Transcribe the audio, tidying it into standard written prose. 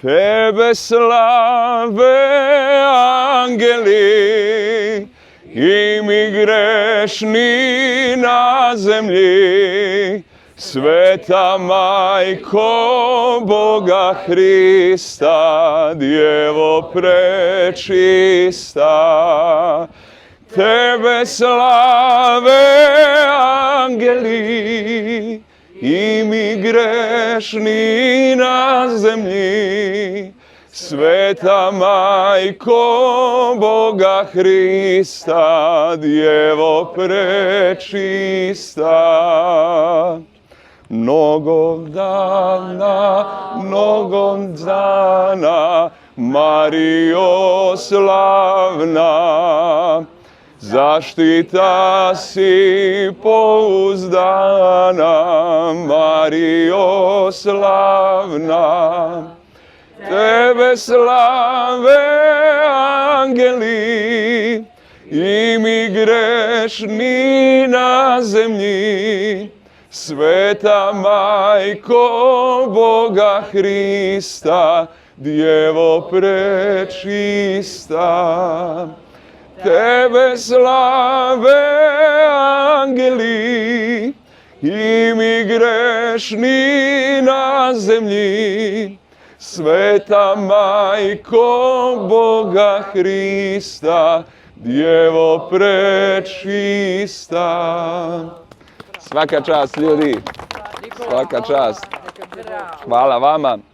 Tebe slave angeli i mi grešni na zemlji. Sveta Majko Boga Hrista, Djevo prečista. Tebe slave angeli i mi grešni na zemlji. Sveta Majko Boga Hrista, Djevo prečista. Mnogo dana, Marijo slavna, zaštita si pouzdana, Marijo slavna. Tebe slave angeli i mi grešni na zemlji. Sveta Majko Boga Hrista, Djevo prečista. Tebe slave angeli i mi grešni na zemlji. Sveta Majko Boga Hrista, Djevo prečista. Svaka čast ljudi, svaka čast. Hvala vama.